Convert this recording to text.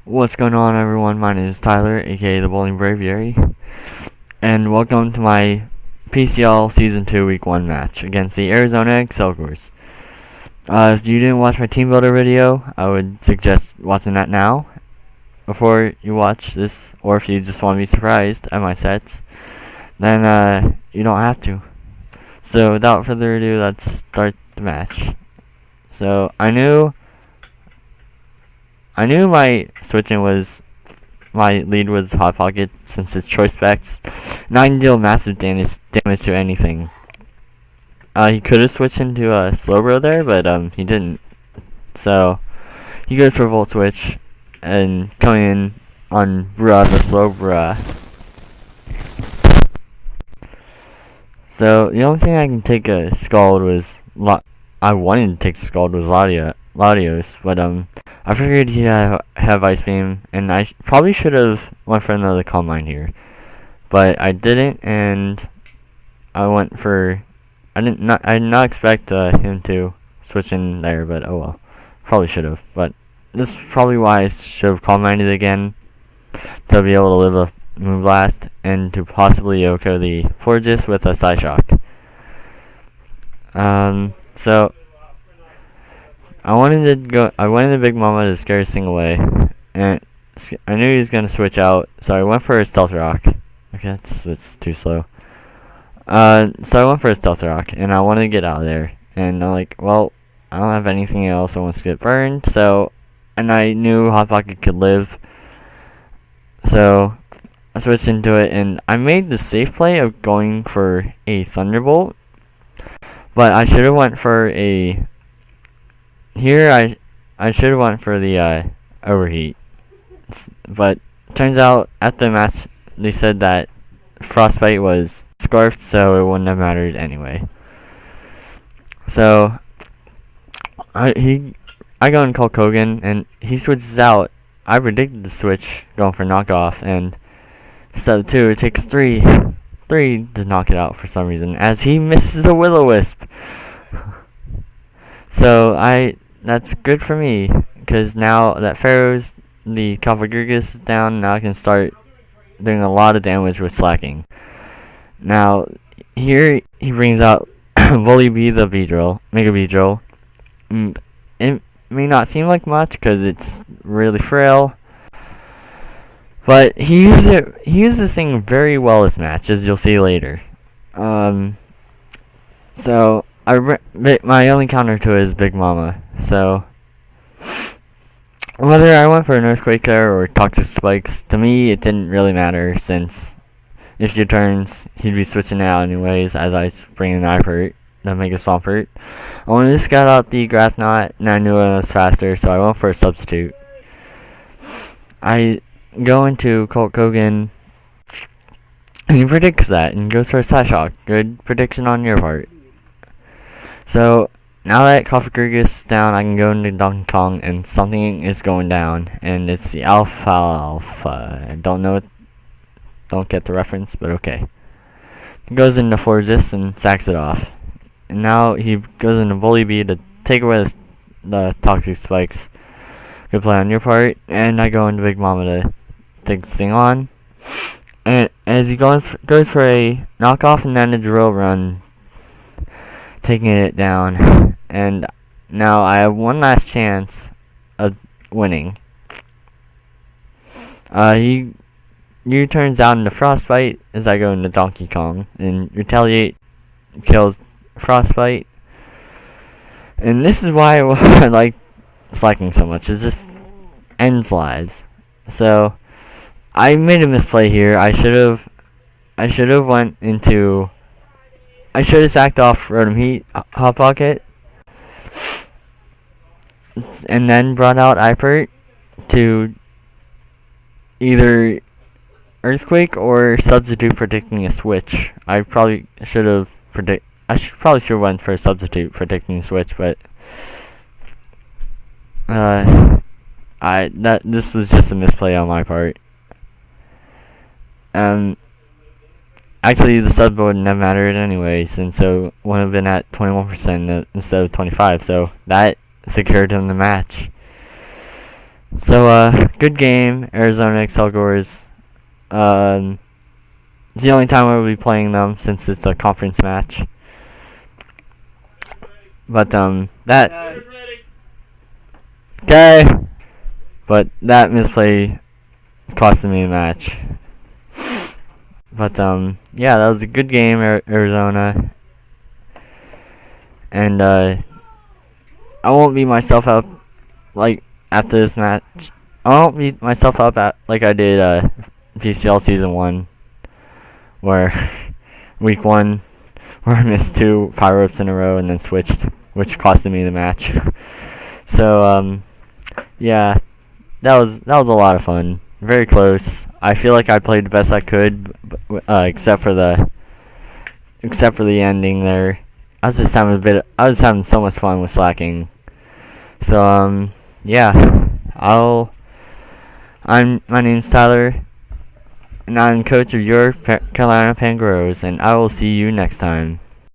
What's going on, everyone? My name is Tyler, aka the Bowling Braviary, and welcome to my PCL Season 2 Week 1 match against the Arizona Accelgors. If you didn't watch my team builder video, I would suggest watching that now before you watch this, or if you just want to be surprised at my sets, then you don't have to. So without further ado, let's start the match. So I knew my my lead was Hot Pocket since it's choice specs. Now I can deal massive damage to anything. He could have switched into a Slowbro there, but he didn't. So he goes for Volt Switch and coming in on the Slowbro. So the only thing I can take a Scald was I wanted to take Scald was Latios, but I figured he'd have Ice Beam, and I probably should have went for another Calm Mind here, but I didn't, and I went for I did not expect him to switch in there, but oh well, probably should have. But this is probably why I should have Calm Minded again to be able to live a Moonblast and to possibly Yoko the Forgis with a Psyshock. So I wanted the Big Mama to scare this thing away, and I knew he was gonna switch out, so I went for a Stealth Rock. Okay, it's too slow. So I went for a Stealth Rock, and I wanted to get out of there. And I'm like, well, I don't have anything else I want to get burned, and I knew Hot Pocket could live, so I switched into it, and I made the safe play of going for a Thunderbolt, but I should have went for a. Here I should have went for the Overheat, but turns out at the match they said that Frostbite was scarfed, so it wouldn't have mattered anyway. So I go and call Kogan, and he switches out. I predicted the switch going for knockoff, and instead of 2, it takes 3 to knock it out for some reason, as he misses a Will-O-Wisp. So that's good for me, because now that Pharaoh's, the Calvagurgus is down, now I can start doing a lot of damage with slacking. Now, here he brings out Bully B the Beedrill, Mega Beedrill. It may not seem like much, because it's really frail, but he used this thing very well this match, as you'll see later. So my only counter to it is Big Mama. So whether I went for an Earthquake there or Toxic Spikes, to me it didn't really matter, since if your turns, he'd be switching out anyways as I bring in Ivert, the Mega Swampert. I wanted to scout out the Grass Knot, and I knew it was faster, so I went for a Substitute. I go into Colt Kogan, and he predicts that, and goes for a Psyshock. Good prediction on your part. So now that Calvagurgus is down, I can go into Donkey Kong, and something is going down, and it's the Alpha. I don't get the reference, but okay. He goes into Forgis and sacks it off, and now he goes into Bully B to take away the Toxic Spikes. Good play on your part, and I go into Big Mama to take this thing on, and as he goes for a knockoff and then a drill run, taking it down, and now I have one last chance of winning. He turns out into Frostbite as I go into Donkey Kong, and Retaliate kills Frostbite. And this is why I like slacking so much, it just ends lives. So I made a misplay here. I should have sacked off Rotom Heat, Hot Pocket, and then brought out Ipert to either Earthquake or Substitute predicting a switch. I probably should have went for a Substitute predicting a switch, but this was just a misplay on my part. Actually, the sub wouldn't have mattered anyway, since so would have been at 21% instead of 25%, so that secured him the match. So, good game, Arizona Accelgors. It's the only time we'll be playing them since it's a conference match. But, that... Okay! But that misplay costed me a match. But, yeah, that was a good game, Arizona. And, I won't beat myself up, like, after this match. I won't beat myself up like I did, PCL Season 1. Where, Week 1, where I missed 2 power-ups in a row and then switched, which costed me the match. So, yeah, that was a lot of fun. Very close. I feel like I played the best I could, except for the ending there. I was having so much fun with slacking. So, yeah, my name's Tyler, and I'm coach of your Carolina Pangoros, and I will see you next time.